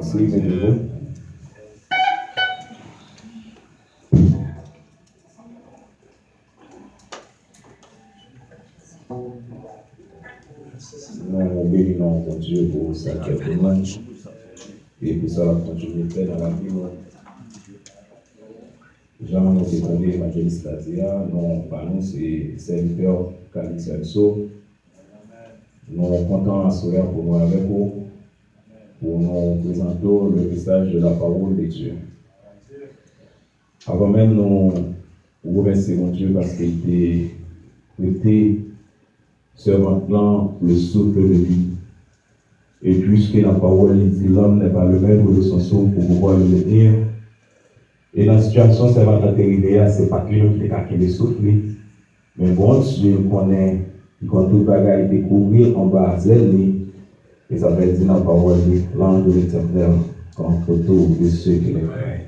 Merci, mesdames. Nous bénissons mon Dieu pour ça qui est témoignage et pour ça la continuité dans la vie. Jean, nous avons dit l'évangéliste Stadia, nous parlons c'est serviteur Calicelso. Nous sommes contents à sourire pour nous avec vous, pour nous présenter le message de la parole de Dieu. Avant même, nous remercions mon Dieu parce qu'il était servant le souffle de vie. Et puisque la parole dit l'homme n'est pas le maître de son souffle pour pouvoir le tenir. Et dans la situation, c'est pas arrivé, c'est pas que nous qui avons le souffle, mais bon, Dieu connaît, il connaît tout le bagage, il découvrir en bas d'elle, et ça veut dire dans la parole, l'ange de l'éternel, contre tout de ceux qui les craignent.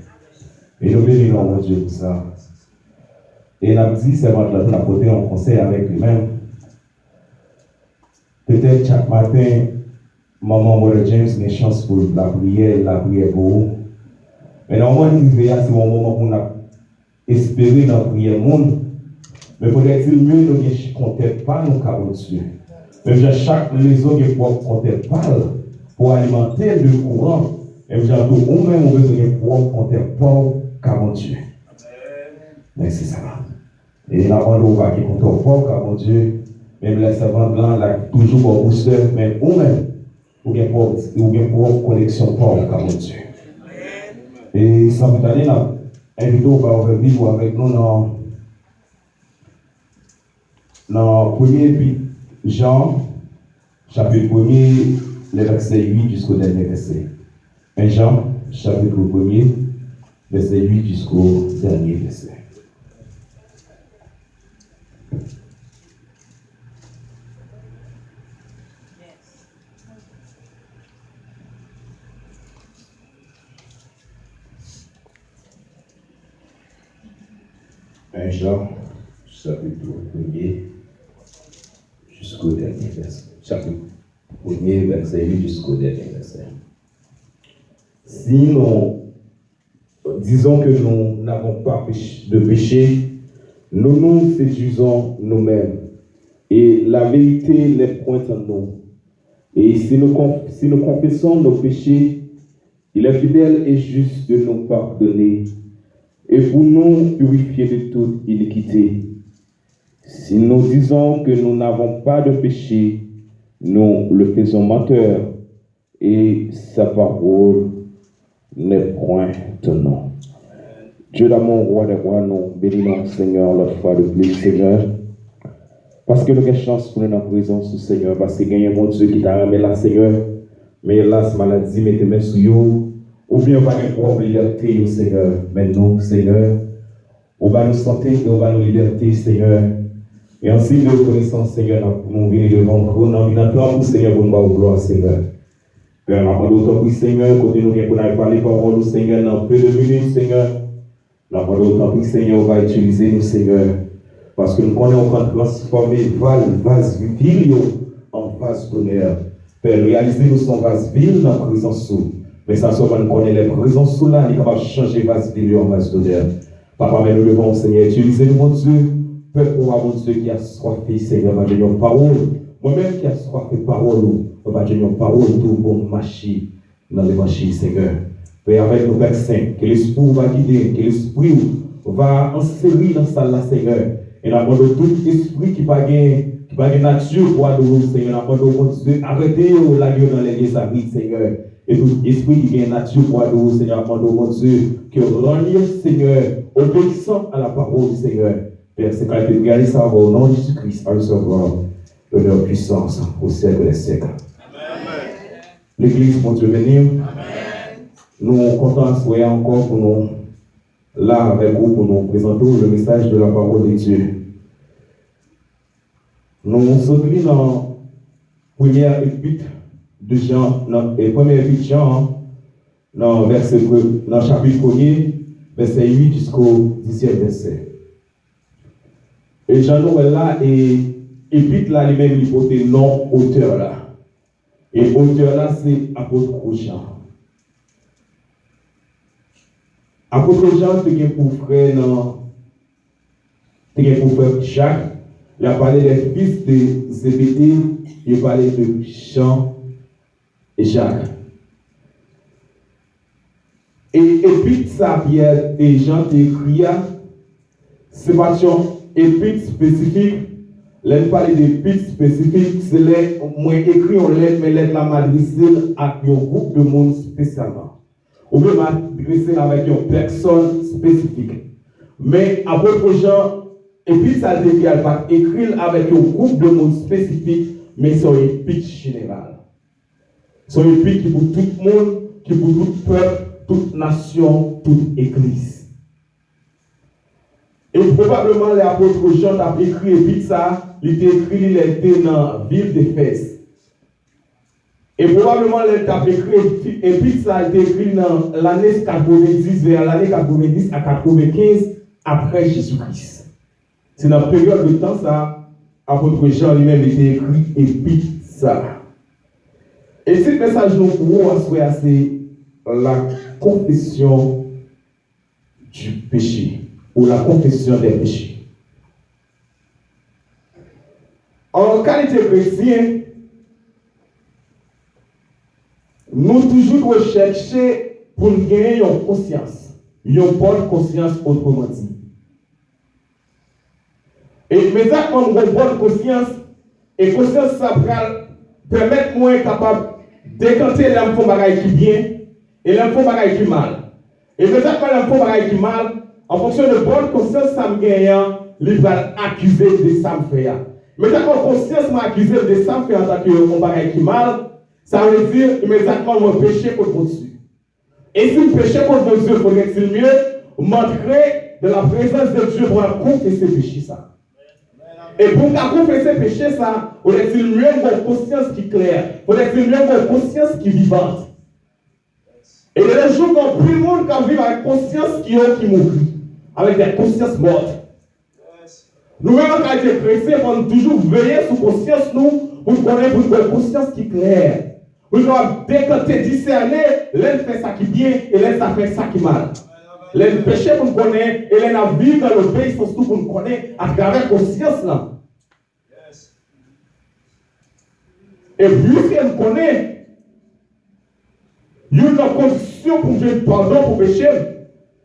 Et nous bénissons mon Dieu pour ça. Et nous avons dit, c'est maintenant qu'on a porté un conseil avec lui-même. Peut-être chaque matin, maman Mother James a une chance pour la prière pour vous. Mais normalement, c'est mon moment où on a espéré dans la prière monde. Mais faudrait-il mieux nous ne compter pas nos carottes Dieu. Même chaque maison qui peut compter pas pour alimenter le courant. Même j'ai tout au même besoin de pouvoir compter pas carottes Dieu. Mais c'est ça. Et là on va qui compte pas carottes Dieu. Même les servants blancs là toujours pour vous seul, mais ou même ou bien pour connexion pas carottes Dieu. Et sans vous aller là, invitons à vivre avec nous dans 1er Jean, chapitre 1er, les versets 8 jusqu'au dernier verset. 1 Jean, chapitre 1er, verset 8 jusqu'au dernier verset. Jean, chapitre 1er, jusqu'au dernier verset. Chapitre 1er, verset 8 jusqu'au dernier verset. Si nous disons que nous n'avons pas de péché, nous nous séduisons nous-mêmes, et la vérité n'est point en nous. Et si nous confessons nos péchés, il est fidèle et juste de nous pardonner et pour nous purifier de toute iniquité. Si nous disons que nous n'avons pas de péché, nous le faisons menteur, et sa parole n'est point en nous. Dieu d'amour, roi des rois, nous bénissons Seigneur l'autre fois de plus, Seigneur, parce que nous avons chance pour nous dans la présence du Seigneur, parce que il y a un Dieu qui t'a ramené là, Seigneur, mais hélas, maladie, mettez main sur vous. Ou bien on va nous propre liberté, Seigneur. Mais nous, Seigneur, on va nous santé, on va nous liberté, Seigneur. Et en signe de reconnaissance, Seigneur, nous venons devant vous, nous venons devant vous, Seigneur, pour nous avoir gloire, Seigneur. Père, nous avons d'autant plus, Seigneur, côté nous, pour nous parler par nous, Seigneur, dans peu de minutes, Seigneur. Nous avons d'autant plus, Seigneur, on va utiliser nous, Seigneur. Parce que nous connaissons qu'on transformer vase vil en vase d'honneur. Père, réaliser nous son vase vil dans la présence sous. Mais ça, seulement nous connaissons les présences sous là, il est capable de changer vase vil en vase d'honneur. Papa, mais nous devons, Seigneur, utiliser nous, mon Dieu. Peuple, mon Dieu, qui a soifé, Seigneur, va donner une parole. Moi-même qui a soifé parole, va donner une parole tout bon marcher dans l'évangile, Seigneur. Père, avec nos Pères Saints, que l'Esprit va guider, que l'Esprit va enserrer dans ça là, Seigneur. Et nous avons tout esprit qui n'a pas de nature pour adorer, Seigneur. Nous avons mon Dieu, arrêtez la gueule dans l'église à vie, Seigneur. Et tout esprit qui a une nature pour adorer, Seigneur. Nous avons mon Dieu, que rendre, Seigneur, obéissant à la parole, Seigneur. Père, c'est quand tu regardes ça au nom de Jésus-Christ, à recevoir l'honneur puissance au siècle des siècles. L'église, mon Dieu, béni. Nous comptons à souhaiter encore pour nous, là avec vous, pour nous présenter le message de la parole de Dieu. Nous sommes dans la première épître de Jean, première épître de Jean, dans le chapitre 1er, verset 8 jusqu'au 10e verset. Et Jean Noël là, et épître là, lui-même, il porte nom auteur là. Et auteur là, c'est apôtre Jean. Apôtre Jean, tu as pour frère Jacques, il a parlé des fils de Zébédée, il a parlé de Jean et Jacques. Et puis ça, Pierre et Jean t'écrit, c'est pas un épître spécifique. Là, il parle d'épître spécifique, c'est les moi écrit en lettre, mais lettre la m'adresse à un groupe de monde spécialement. Ou bien m'adresser avec une personne spécifique. Mais apôtre Jean, et puis ça dit qu'il va écrire avec un groupe de monde spécifique, mais c'est un épître général. C'est un épître qui pour tout le monde, qui pour tout peuple, toute nation, toute église. Et probablement l'apôtre Jean a écrit épître ça, il était dans la ville d'Éphèse. Et probablement il a écrit épître ça, il était écrit dans l'année 90, vers l'année 90 à 95 après Jésus-Christ. C'est dans la période de temps ça, l'apôtre Jean lui-même était écrit épître ça. Et ce message nous pour c'est la confession du péché ou la confession des péchés. En qualité chrétien, nous toujours rechercher pour gagner une conscience, une bonne conscience autrement dit. Et mais ça, quand on a une bonne conscience, et conscience ça permet moins capable de décanter l'info bagaille qui bien et l'info bagaille qui mal. Et mais ça, quand l'info bagaille qui mal, en fonction de bonne conscience, ça me gagne, il va accuser de ça me faire. Mais quand conscience m'a accusé de ça me faire en tant que bagaille qui mal, ça veut dire immédiatement mon péché contre mon Dieu. Et si le péché contre mon Dieu, faudrait-il mieux m'entrer de la présence de Dieu pour confesser péché ça. Et pour confesser péché ça, faudrait-il mieux avoir conscience qui est claire, faudrait-il mieux avoir conscience qui est vivante. Et les jours où plus le monde qui vit avec conscience qui mourit, avec des consciences mortes. Nous-mêmes, en qualité chrétien, on doit toujours veiller sur conscience nous pour connaître une conscience qui est claire. Nous devons décanter, discerner, l'un fait ça qui est bien et l'un fait ça qui est mal. Les péchés pour nous connaître et les vivre dans l'obéissance pour nous connaître à travers la conscience là. Et puisqu'elle nous connaît, il y a une condition pour Dieu pardon pour péché.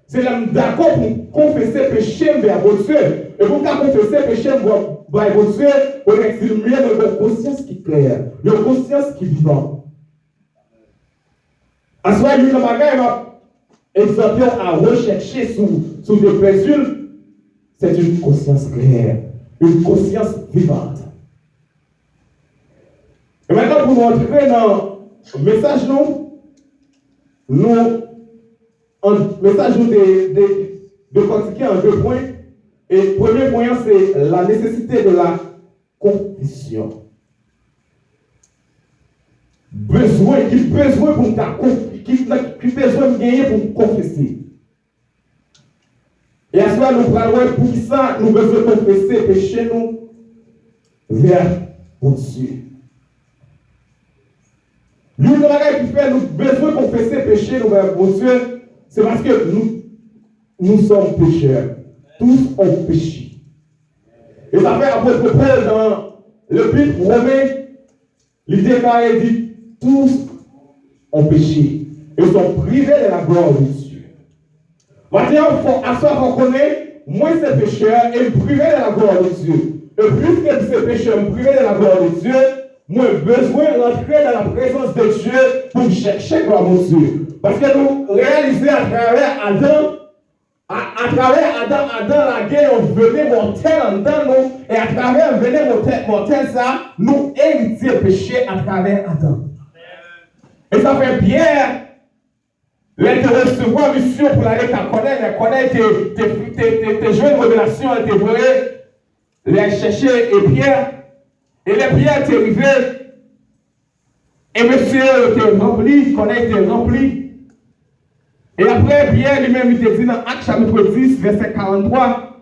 C'est d'accord pour confesser péché vers votre Dieu. Et pour confesser péché vers votre Dieu, on est mieux dans une conscience qui est claire, une conscience qui est vivante. À ce moment-là, il y a une bagage exhorter à rechercher sous des présumes, c'est une conscience claire, une conscience vivante. Et maintenant, pour nous entrer dans le message, message de pratiquer en 2 points. Et le premier point, c'est la nécessité de la confession. Besoin pour qui besoin de gagner pour confesser. Et à ce moment nous parlons pour qui ça, nous besoin confesser péché nous vers Dieu. L'une des choses qui fait nous besoin confesser péché nous vers Dieu, c'est parce que nous sommes pécheurs. Tous ont péché. Et ça fait apôtre Paul dans l'Épître Romain, il déclare et dit tous ont péché. Ils sont privés de la gloire de Dieu. Maintenant, à ce qu'on connaît, moi c'est pécheur et privé de la gloire de Dieu. Et plus que ces pécheurs privés de la gloire de Dieu, moi j'ai besoin d'entrer dans la présence de Dieu pour chercher la gloire de Dieu. Parce que nous réalisons à travers Adam, la guerre, on venait mortel en dedans nous, et à travers venir mortel ça, nous héritions péché à travers Adam. Et ça fait Pierre. Elle te recevoir mission pour aller connaître tes jeunes révélations, tes vraies, les chercher et Pierre. Et les Pierre t'est arrivé. Et monsieur t'est rempli, connaît t'est rempli. Et après Pierre lui-même il te dit dans Actes chapitre 10, verset 43.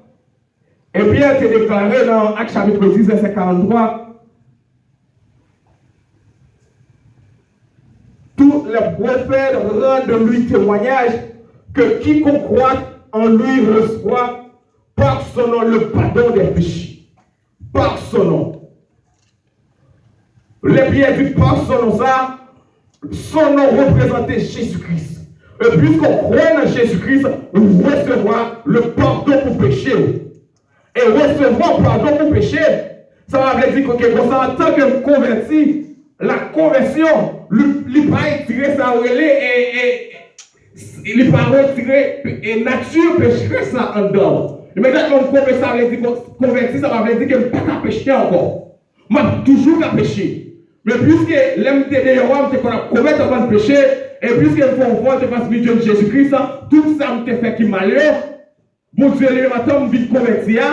Et Pierre t'est déclaré dans Actes chapitre 10, verset 43. Tous les prophètes rendent de lui témoignage, que quiconque croit en lui reçoit par son nom le pardon des péchés. Par son nom. Les pierres disent par son nom, ça, son nom représentait Jésus-Christ. Et puisqu'on croit en Jésus-Christ, on recevra le pardon pour péché. Et recevoir pardon pour péché, ça va dire que en tant que converti, la conversion, il ne va pas tirer sa relais et il ne va pas retirer et nature pécherait ça en dedans. Immédiatement, converti, ça va dire que je ne vais pas pécher encore. Je vais toujours pécher. Mais puisque l'MTD, on a commis un péché, et puisque nous avons voir face Dieu de Jésus-Christ, tout ça me fait qui malheur, mon Dieu, le matin, je vis convertir,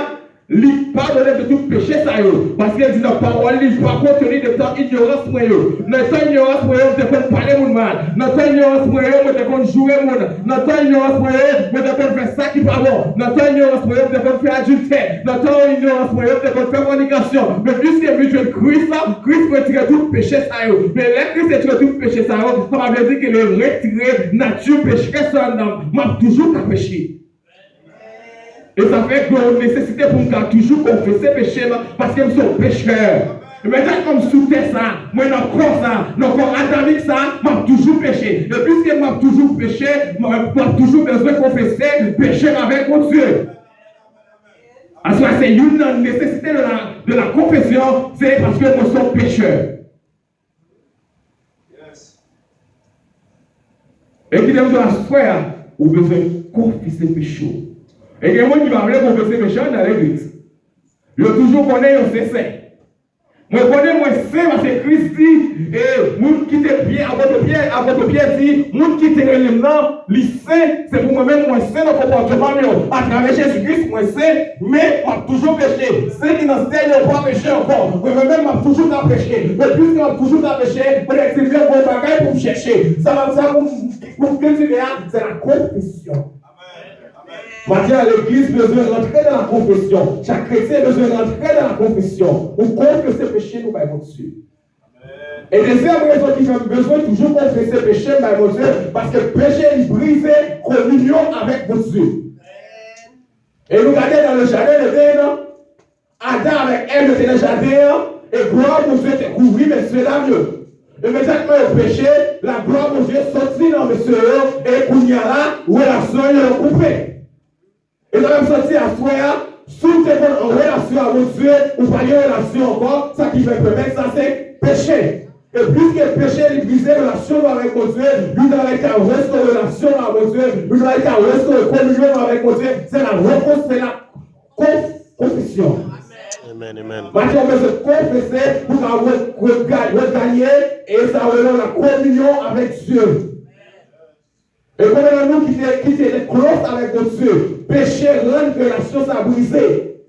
il pardonne de tout péché, ça parce qu'il dit dans la parole, il ne pas contenir de temps ignorance pour eux. Dans temps ignorance pour eux, on te parler mon mal. Dans temps ignorance pour eux, on te jouer mon. Dans temps ignorance pour eux, on te faire ça qui pas bon. Dans temps ignorance pour eux, on te faire adultère. Dans temps ignorance pour eux, on te faire fornication. Mais puisque Dieu de Christ, Christ retire tout péché, ça mais là, Christ retire tout péché, ça va dire qu'il est retiré, nature pécheresse en homme. M'a toujours qu'à pécher. Et ça fait que nous nécessité pour nous toujours confesser péché parce que nous sommes pécheurs. Et maintenant, comme sous ça, moi, dans le corps ça, dans le corps adamique ça, m'a toujours péché. Et puisque m'a toujours péché, m'a toujours besoin de confesser péché avec mon Dieu. Alors, c'est une nécessité de la confession, c'est parce que nous sommes pécheurs. Et qui aime de la sphère, vous avez besoin de confesser péché. Et il y a des gens qui va venir confesser péché dans l'église. Je toujours connais un c'est. Moi, je connais moi c'est parce que Christ dit, et moun qui te pied, à votre pied dit, moun qui te l'élément, lycée, c'est pour moi-même, moi c'est le comportement, à travers Jésus-Christ, moi c'est, mais m'a toujours péché. Ceux qui n'en sait pas péché encore, moi-même m'a toujours pas péché. Mais puisque m'a toujours pas péché, on est exilé pour un bagage pour me chercher. Ça va ça pour cultiver, c'est la confession. Maintenant, l'église besoin de rentrer dans la confession. Chaque chrétien a besoin de rentrer dans la confession. Pour confesser péché, nous, mon Dieu. Et deuxième raison qui fait besoin toujours confesser péché, mon Dieu, parce que péché est brisé communion avec mon Dieu. Et nous regardons dans le jardin de Déden, Adam avec Ève était dans le jardin, et gloire mon Dieu était couvri, mais c'est là mieux. Et immédiatement au péché, la gloire mon Dieu sortit dans monsieur, et qu'on y a là, relation est coupée. Et dans le même sens, à soi, sous tes en relation avec Dieu, ou pas une relation encore, ça qui va permettre, ça c'est péché. Et puisque le péché est brisé, relation avec Dieu, lui doit être en relation avec Dieu, lui doit être en communion avec Dieu, c'est la réponse, c'est la confession. Amen, amen. Maintenant, on peut se confesser pour regagner, et ça va donner la communion avec Dieu. Et comme nous qui étaient close avec Dieu, péché rend relation ça brisée.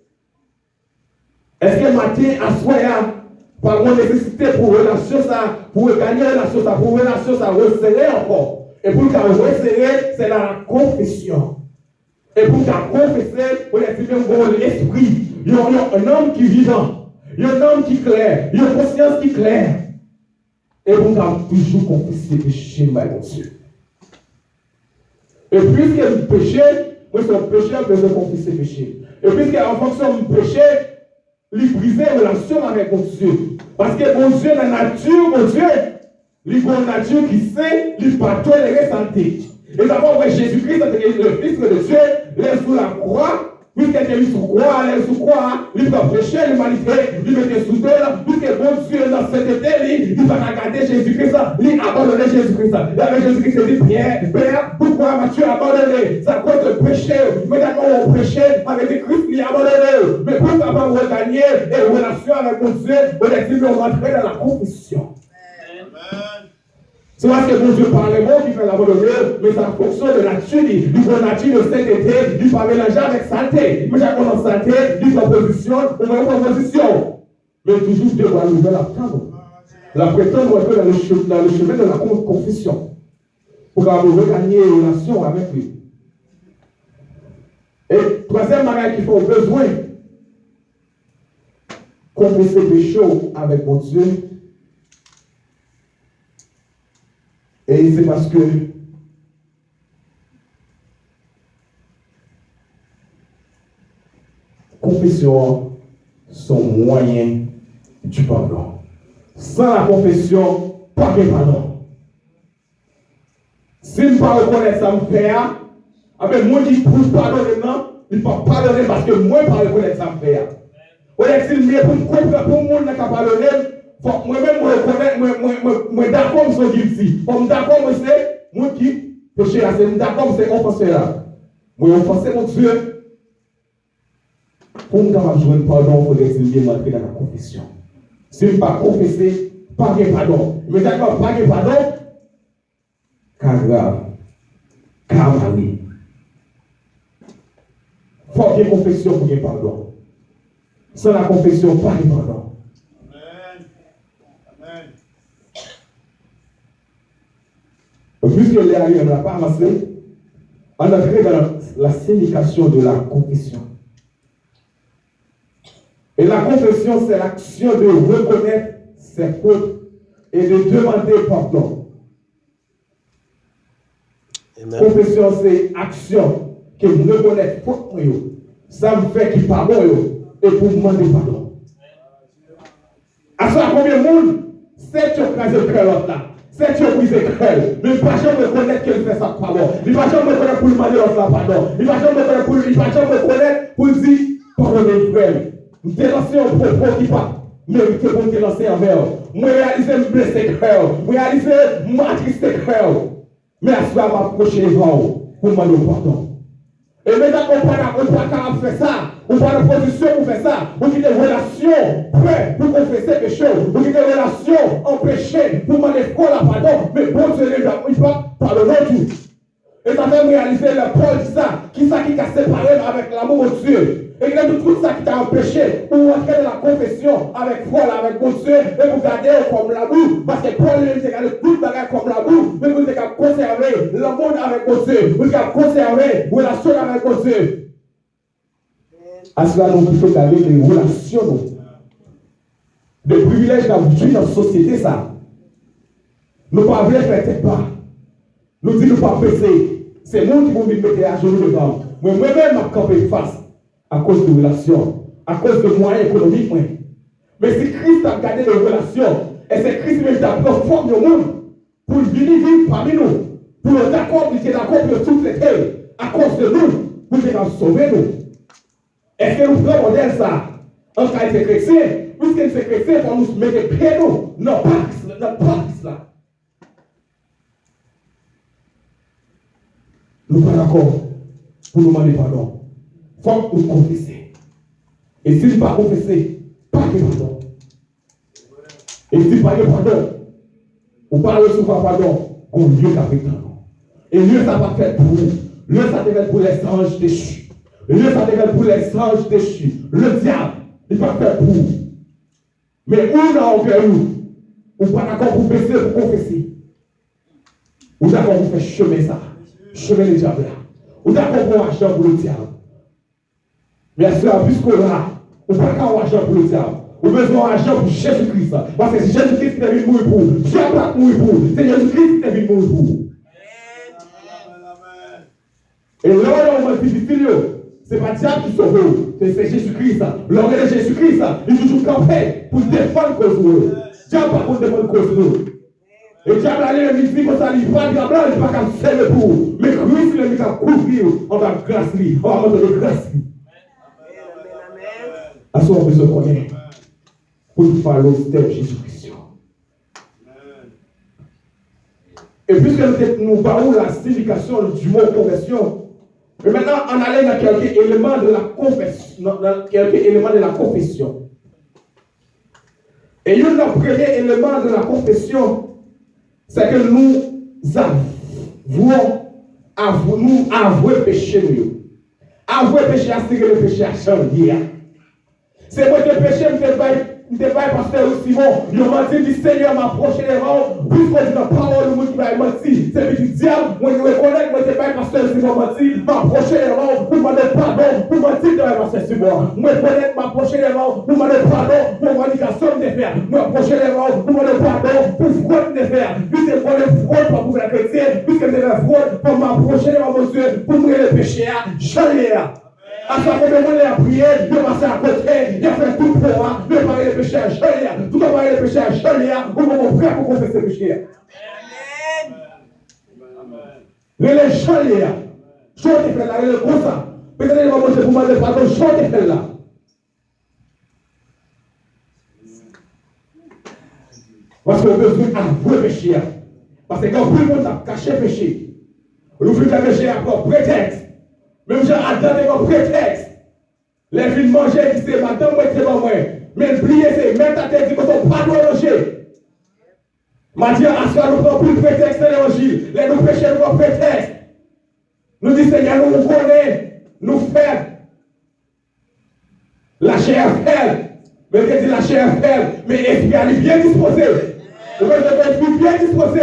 Est-ce que matin à soir, par mon nécessité pour relation ça, pour gagner relation ça, pour relation ça resserrer encore. Et pour qu'à resserrer, c'est la confession. Et pour qu'à confesser, pour exprimer l'esprit. Il y a un homme qui est vivant, il y a un homme qui est clair, il y a une conscience qui est claire. Et pour qu'à toujours confesser le péché, mon Dieu. Et puisque le péché, moi c'est un pécheur que je confesse le péché. Et puisqu'en fonction du péché, il brise relation avec mon Dieu. Parce que mon Dieu, la nature, mon Dieu, il a une nature qui sait, il ne peut pas tolérer santé. Et d'abord, Jésus-Christ, le Fils de Dieu, laisse sous la croix. Puisqu'il était mis sous croix, il va pécher l'humanité, il mettait sous terre, puisque bon Dieu dans cet été, il va regarder Jésus-Christ, il a abandonné Jésus-Christ. Et avec Jésus-Christ, il dit, Père, pourquoi m'as-tu abandonné? C'est à cause de péché. Maintenant, on prêchait avec Christ, il a abandonné. Mais pour avoir regagné et relation avec mon Dieu, on est dit, on rentrer dans la confession. C'est parce que mon Dieu parle les mots qui fait l'abandonner, mais c'est en fonction de la nature, de nature de cet été, il va mélanger avec santé. Mais chaque fois dans santé, il va position, on va en position. Mais toujours Dieu va nous attendre. La prétendre va être dans le chemin de la confession. Pour regagner une relation avec lui. Et troisième mariage qu'il faut besoin, confesser péché avec mon Dieu. Et c'est parce que confession sont moyens du pardon. Sans la confession, pas de pardon. Si je ne reconnais pas ça, me fait, moi qui ne pardonner, non, il ne peut pas pardonner parce que moi, je ne reconnais pas ça, me fait. Ou est-ce qu'il me pour me comprendre pour le monde qui a pardonné, moi-même, je reconnais, moi d'accord, je suis guilty. Comme d'accord, c'est moi qui péché là, c'est d'accord, c'est offensé là. Moi, offensé mon Dieu. Pour me jouer pardon, il faut essayer de m'entrer dans la confession. Si je ne pas confesser, pas de pardon. Mais d'accord, pas de pardon, car grave, car mari. Il faut qu'il y ait confession pour qu'il y ait pardon. Sans la confession, pas de pardon. Amen. Amen. Puisque les arrivés n'a pas avancé, on a créé dans la signification de la confession. Et la confession, c'est l'action de reconnaître ses fautes et de demander pardon. Amen. Confession, c'est action que vous reconnaissez faute. Ça me fait qu'il pardonne et pour demander pardon. À ça, combien de monde, c'est tu as le cœur l'autre là. C'est tu as brisé le cœur. Mais pas jamais reconnaître qu'elle fait ça pardon. Il ne va jamais reconnaître pour demander l'autre là pardon. Il ne va jamais reconnaître pour dire pardonnez frère. Nous te lancé un propos qui pas mérité pour te lancer envers. Moi réaliser me blesser cœur. Moi réaliser m'attrister cœur. Mais à cela m'approcher devant pour demander pardon. Et maintenant on peut faire ça. On parle de position pour faire ça. On quitte des relations prêtes pour confesser quelque chose. On quitte des relations empêchées pour demander pardon. Mais bon Dieu il va pardonner tout. Et ça fait réaliser le Paul dit ça. Qui ça qui t'a séparé avec l'amour de Dieu. Et il y a tout ça qui t'a empêché pour entrer dans la confession avec Paul, avec mon Dieu, et vous gardez comme l'amour. Parce que Paul, il a gardé tout le bagage comme l'amour, mais vous avez conservé l'amour avec mon Dieu. Vous avez conservé la relation avec mon Dieu. À cela, nous pouvons garder des relations. Des privilèges dans la société, ça. Nous ne pouvons pas faire tête pas. Nous disons nous pas baisser. C'est nous qui vont nous mettre à genoux devant. Moi-même, je camper face. À cause de relations, à cause de moyens économiques. Mais si Christ a gardé des relations, et c'est Christ qui a pris forme du monde pour venir vivre parmi nous, pour nous d'accord, il est d'accord pour tout traiter, à cause de nous, pour nous sauver nous. Est-ce que nous prenons modèle ça en qualité chrétien? Puisque nous sommes chrétiens, il faut nous mettre pied nous. Non, pas cela. Nous sommes pas d'accord pour nous demander pardon. Il faut nous confesser. Et si nous ne pas confesser, pas de pardon. Et si pas de pardon, ou pas recevoir pardon, on mieux qu'avec pardon. Et mieux ça va faire pour vous. Mieux ça devait pour les anges déchus. Mieux ça devait pour les anges déchus. Le diable, il va faire pour vous. Mais où dans le cœur, ou pas d'accord pour baisser, pour confesser. Ou d'accord pour faire chemin ça. Chemin le diable là. Ou d'accord pour argent pour le diable. Bien sûr, puisqu'on a, on ne peut pas avoir argent pour le diable. On a besoin d'argent pour Jésus-Christ. Parce que c'est Jésus-Christ qui est venu mourir pour. Dieu n'a pas mourir pour. C'est Jésus-Christ qui est venu mourir pour. Et là, on va dire, ce n'est pas le diable qui sauve, c'est Jésus-Christ. L'ordre de Jésus-Christ, il est toujours campé pour défendre cause de nous. Dieu n'a pas pour défendre cause de nous. Et le diable allait le dire comme ça, il va dire, il ne va pas faire pour. Mais Christ, il va couvrir, on va grâce, on va mettre de grâce. À ce moment-là, on connaît pour nous faire l'austère Jésus-Christ. Et puisque nous parlons de la signification du mot conversion, et maintenant on allait dans quelques éléments de la confession. Et un des premiers éléments de la confession, c'est que nous avouer péché. Avouer péché, c'est que le péché a changé. C'est moi qui ai péché, je ne pas pasteur Simon. Il m'a dit, Seigneur m'a approché les rangs, puisqu'on dit la parole, le monde qui m'a menti. C'est le diable, moi je reconnais que je ne pas pasteur Simon menti, m'a approché les rangs, pour demander pardon, pour mentir dans le pasteur Simon. Moi je reconnais que m'a approché les rangs, pour demander pardon, pour revendication de faire. Moi approché les rangs, pour demander pardon, pour fraude de faire. Puisque je connais fraude pour la chrétienne, puisque je connais fraude pour m'approcher les rangs, mon Dieu, pour mourir le péché, j'en ai. À ce moment là, il a prié, il a passé à côté, il a fait tout pour moi, il a parlé les péchés à Jolia, tout a parlé les péchés à Jolia, vous êtes prêts pour confesser les péchés. Les Jolia, chantez fait là, il est comme ça. Peut-être qu'il va monter pour demander pardon, chantez fait là. Parce que le besoin d'avouer péché. Parce que quand tout le monde a caché péché, le fruit de péché a comme prétexte. Même j'ai attendé comme prétexte. Les filles manger, qui c'est madame, moi, c'est pas moi. Mais le plier, c'est même ta tête, qui sont pas de manger. Mathieu, à ce nous prenons plus de prétexte de l'évangile. Les nous péchés, nous avons prétexte. Nous disons, Seigneur, nous connaissons, nous faisons. La chair faible. Mais qu'est-ce que la chair faible? Mais l'esprit est bien disposé. L'esprit bien disposé.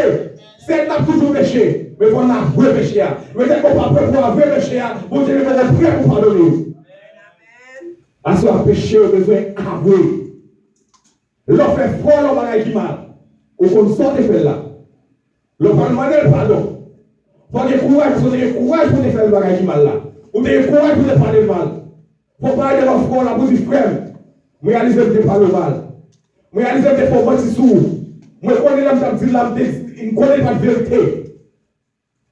C'est n'a toujours péché. Mais on a vrai péché. Mais dès qu'on va prêt pour un vrai péché, vous devez être prêt pour pardonner. À ce péché, on a besoin d'avouer. L'on fait fort, l'on va qui mal. On sort de faire là. L'on va demander le pardon. Il faut avoir courage, vous avez courage pour faire le bagage qui mal là. Vous avez courage pour parler le mal. Il faut parler de votre frère là, vous dites frère. Je réalise que je parle mal. Je réalise que je fais mentir sourd. Je connais l'âme de la je ne connais pas de vérité.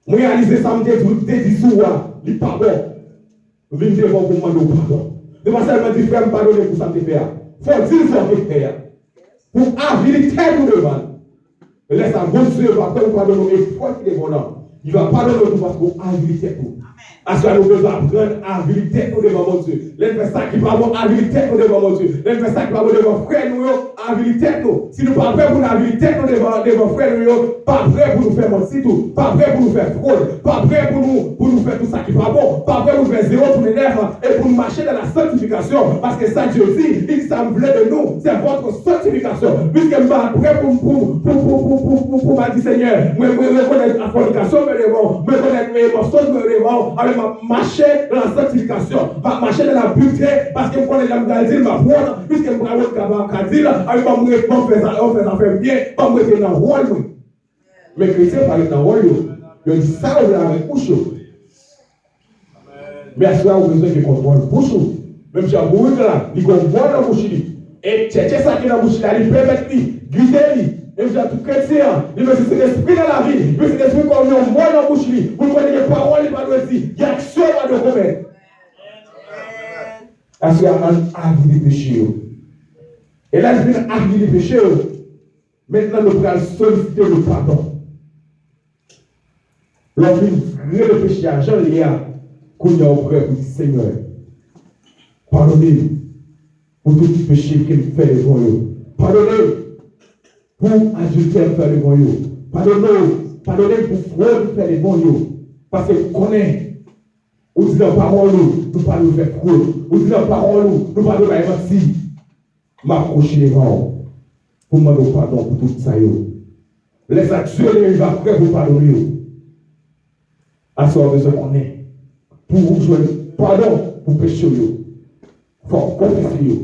Je réalise ça, je dis sourd, il n'est pas bon. Je viens devant vous demander pardon. Je ne vais pas seulement dire frère, pardonnez pour ça que je fais. Il faut dire ça que je fais. Pour habiliter tout le monde. Laisse un bon Dieu, va pardonner et faut qu'il est bon. Il va pardonner tout parce qu'on habilité tout. À ce que nous devons apprendre à habiliter tout devant mon Dieu. Les fait ça qui va bon habiliter tout devant mon Dieu. Les fait ça qui va bon devant frère nous, habiliter tout. Si nous ne sommes pas prêts pour nous habiliter tout devant frère nous, pas prêts pour nous faire mentir tout, pas prêts pour nous faire fraude, pas prêts pour nous faire tout ça qui va bon, pas prêts pour nous faire zéro pour les lèvres et pour nous marcher dans la sanctification. Parce que ça, Dieu dit, il semblait de nous, c'est votre sanctification. Puisque je suis prêt pour ma dit Seigneur, je reconnais la fornication, je reconnais mes mensonges, avec ma marcher dans la sanctification, ma marcher dans la pureté, parce que je connais la maladie, ma foi, puisque je me prends le cadil, avec ma mourir, on fait ça fait bien, on me met dans le rôle. Mais chrétiens parlent dans le rôle, ils disent ça, on l'a avec bouche. Mais à ce moment-là, on a besoin de contrôle bouche. Même si on a là, il contrôle dans la bouche. Et chercher ça qui est dans la bouche, il permet de guider. Et j'ai tout chrétien, il me dit c'est l'esprit dans la vie, il me dit c'est l'esprit comme un mot dans la bouche, vous connaissez les paroles, il va nous dire, il y a action à nous commettre. Parce qu'il y a un avis de péché. Et là, il y a un avis de péché. Maintenant, nous allons solliciter le pardon. L'envie de le péché à Jean-Léa, qu'on y a auprès pour dire Seigneur, pardonnez-nous pour tout péché qu'il fait devant nous. Pardonnez-nous. Pour adultère faire devant vous. Pardonnez pour fraude faire devant vous. Parce que vous connaissez, vous dites la parole, nous ne parlons pas de fraude. Vous dites la parole, nous ne parlons pas de mentir. M'approcher devant vous. Pour demander pardon pour tout ça. Les actions, il va prêt pour pardonner. À ce moment-là, qu'on est. Pour vous jouer pardon pour pécher. Il faut confesser.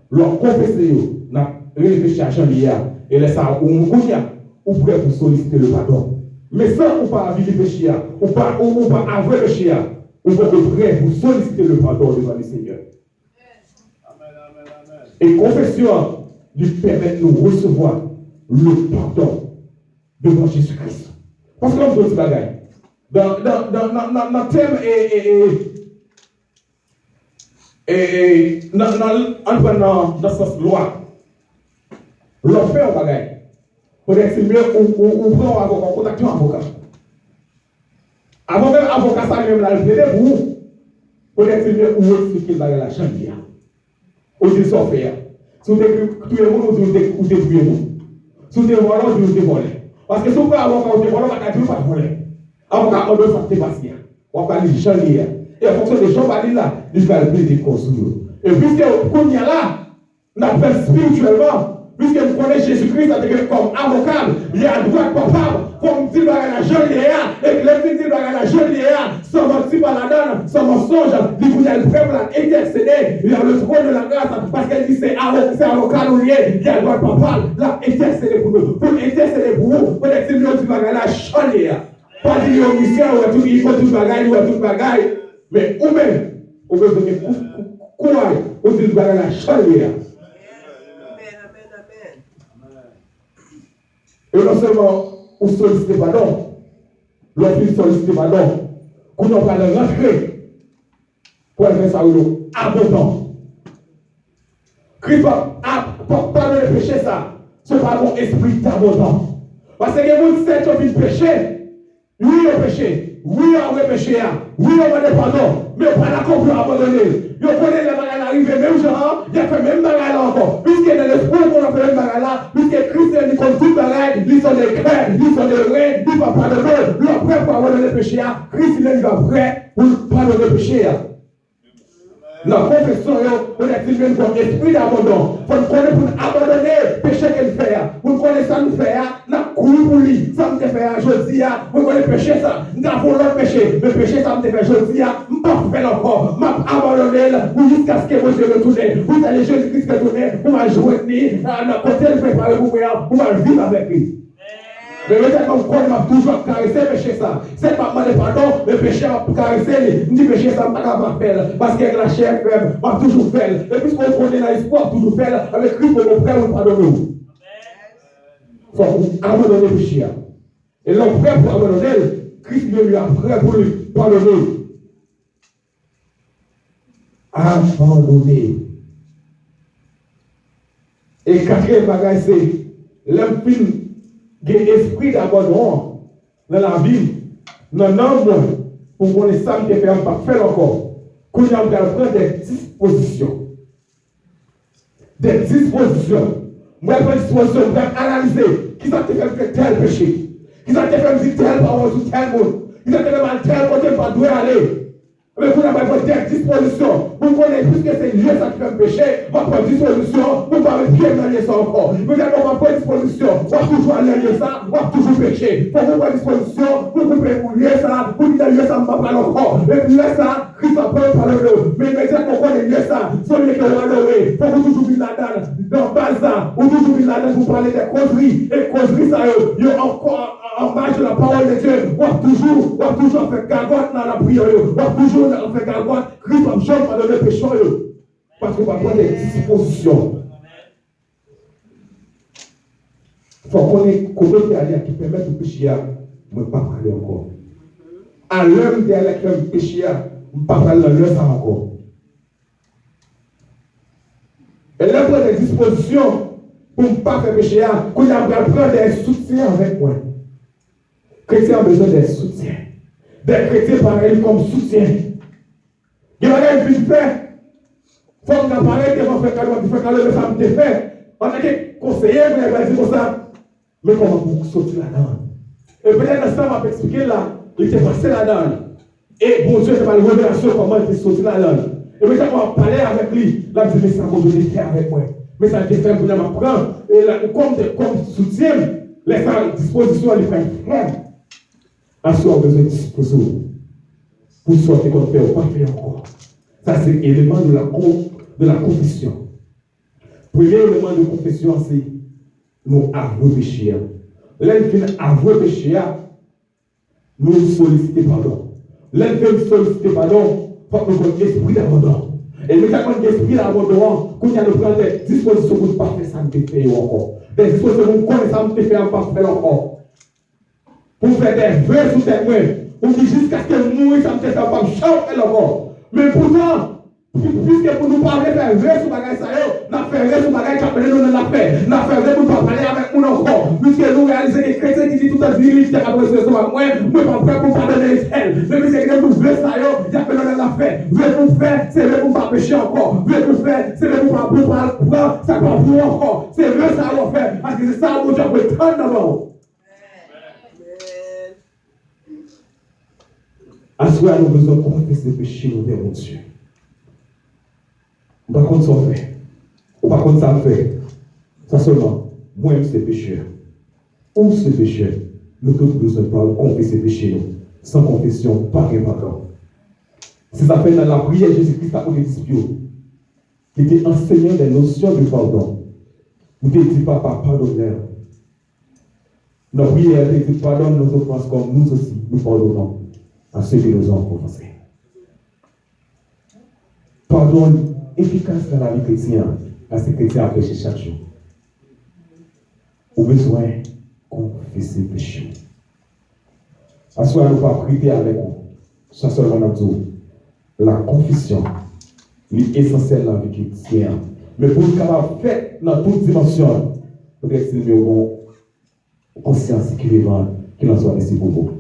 Leur confesser. N'a réfléchi à Jean-Léa. Et laisse ça, ou prêt pour solliciter le pardon. Mais sans ou pas vivre le péché, ou pas avouer le péché, ou pas prêt pour solliciter le pardon devant le Seigneur. Et confession lui permet de nous recevoir le pardon devant Jésus-Christ. Parce que l'on peut se bagaille. Dans le thème et dans cette loi, l'on fait un bagage. Peut-être c'est mieux ou prend un avocat, contacter un avocat. Avant même avocat, ça même là, le plaider pour vous. Peut-être c'est mieux ou expliquer le bagage la chambre. Ou dire ça faire. Si vous tuez vous, ou détruisez vous. Si vous volez, vous dévolez. Parce que si vous prenez un avocat, vous dévolez, vous ne pas voler. Avocat, on doit faire passer. On va aller chanter. Et en fonction des gens, là, il va le plaider contre vous. Et puisque vous y a là, on appelle spirituellement. Puisque vous connaissez Jésus-Christ comme avocat, il y a droit capable, comme dit la jeune Léa, et que les filles disent la jeune Léa, sans mentir par la donne, sans mensonge, il vous a le prêt pour l'intercéder, il a le trône de la grâce, parce qu'elle dit c'est avocat ou lié, il y a droit capable, là, intercéder pour nous, pour intercéder pour vous, pour être mieux du bagage la jeune Léa. Pas dire au mission, ou à tout bagaille, mais ou même, on veut donner courage, on dit la chaleur. Et non seulement on sollicite pardon, l'autre sollicite pardon, qu'on n'a pas le rentrer pour faire ça abondant. Christ a pardonné le péché, ça, ce pardon esprit d'abondant. Parce que les gens qui ont fait péché, oui, le péché, oui, on a péché, oui, on a pardon, mais on n'a pas compris abandonner. Ils connaissent les bagages arrivés, même genre, il a fait même bagage là encore. Puisque dans l'esprit qu'on a fait même bagage là, puisque Christ est comme tout bagage, ils sont des cœurs, ils sont des reins, ils vont pardonner. Ils sont prêts pour abandonner le péché. Christ il est prêt pour pardonner le péché. La confession, on est même comme esprit d'abandon. Il faut connaître pour abandonner le péché qu'elle fait. Vous connaissez ça nous fait, la cour pour lui. Ça me fait, je dis, vous connaissez le péché ça. Nous avons l'autre péché. Le péché ça me fait, je dis, je ne peux pas faire encore. Je vais abandonner jusqu'à ce que vous se retournez. Vous allez Jésus-Christ retourner. Vous m'avez joindre à côté de préparer vous m'avez vivre avec lui. Mais peut-être que je m'a toujours caressé le péché ça. C'est pas mal de pardon, le péché m'a caressé. Je dis péché ça, je ne pas faire. Parce que la chair faible, m'a toujours fait. Et puisqu'on connaît l'espoir, toujours faire. Avec Christ, on frère, on pardonne. Il faut abandonner le péché. Et l'homme prêt pour abandonner, Christ lui a prêt pour lui pardonner. Abandonner. Et quatrième bagage, c'est l'homme film. Il y a un esprit d'abandon dans la vie, dans l'âme, pour qu'on ait ça qui fait pas faire encore. Qu'on a prendre des dispositions. Des dispositions. Moi, je prends des dispositions, je vais analyser qui ça te fait faire tel péché. Qui ça te fait dire tel parole sur tel monde. Qui ça te fait mal tel côté pas doit aller. Mais vous n'avez pas des dispositions. Vous connaissez, puisque c'est Dieu qui fait péché, on va prendre disposition, vous ne pouvez pas bien manier ça encore. Vous n'avez pas prendre disposition, on va toujours aller ça, on va toujours pécher. Pour vous prendre disposition, vous pouvez oublier ça, vous dites lieu ça, on ne va pas encore. Et puis là, ça, Christ a pris par le mais immédiatement, on connaît lieu ça, celui qui va adorer, pour vous toujours venir là-dedans, dans Baza, ou toujours venir là-dedans, vous parlez des causeries, et causeries, ça, il y a encore en marge de la parole de Dieu, on va toujours faire gargote dans la prière, on va toujours faire gargote, Christ va jamais pardonner le péché, parce qu'on va prendre des dispositions. Il faut qu'on ait qui permettent au péché, je ne vais pas parler encore. À l'heure où il y a le péché, je ne vais pas parler de l'heure encore. Et là, prendre des dispositions pour ne pas faire péché, qu'on a prendre des soutiens avec moi. Les chrétiens ont besoin des soutiens. Des chrétiens pareils comme soutien. Il y a une vie de fait. Il faut qu'on apparaisse, il faut faire cadeau, ça me fait. On a des conseillers, mais il va dire ça. Mais comment vous sortir là-dedans? Et peut-être ça m'a expliqué là, il était passé là-dedans. Et bon Dieu, c'est pas la révélation comment il était sorti là-dedans. Et maintenant, on va parler avec lui. Là, je dis, mais ça m'a donné faire avec moi. Mais ça a été fait pour m'apprendre. Et là, comme soutien, les dispositions, les frères frères. À ce qu'on a besoin de disposition pour sortir qu'on fait ou pas faire encore. Ça, c'est l'élément de la confession. Premier élément de confession, c'est nous avouer péché. L'un avouer péché, nous solliciter pardon. L'un solliciter pardon, il faut que nous ayons l'esprit d'abandon. Et nous avons l'esprit d'abandon, qu'on a prendre des dispositions pour ne pas faire ça, ne faire encore. Des dispositions pour connaître ça, ne faire pas faire encore. Pour faire des vœux sous tes mains, pour dire jusqu'à ce que nous mourir, ça ne te fait pas chanter encore. Mais pourtant, puisque pour nous parler faire vœux sous bagage ça, nous fait vœux sous bagage qui appelle nous dans la paix. Nous fait vœux pour ne pas parler avec nous encore. Puisque nous réalisons que les chrétiens qui disent tout à vie, ils après ce soir, moi, je ne suis pas prêt pour pardonner les ailes. Mais puisque nous vœux ça, ils appellent nous dans la paix. Vœux pour faire, c'est vœux pour ne pas pécher encore. Vœux pour faire, c'est vœux pour ne pas prendre, ça va pour encore. C'est vœux ça, on fait. Parce que c'est ça, mon Dieu, pour être prendre d'abord. À ce moment-là, nous avons besoin de confesser le péché envers mon Dieu. Par contre, ça fait. Ou par contre, ça fait. Ça seulement, moi, c'est pécheur. Ou ce pécheur, nous avons besoin de confesser le péché. Sans confession, pas rien pardon. C'est ça fait dans la prière, Jésus-Christ a des disciples qui était enseignant des notions de pardon. Vous ne dites pas, pardonne-leur. Notre prière, il dit, pardonne nos offenses comme nous aussi, nous pardonnons à ceux qui nous ont offensés. pardon efficace dans la vie chrétienne, parce que chrétien a péché chaque jour. Vous avez besoin de confesser le péché. À ce moment, nous ne pouvons pas prier avec vous. Ça seulement nous dit, la confession est essentielle dans la vie chrétienne. Mais pour nous capable de faire dans toute dimension, peut-être que nous avons conscience qui en soit ainsi pour vous.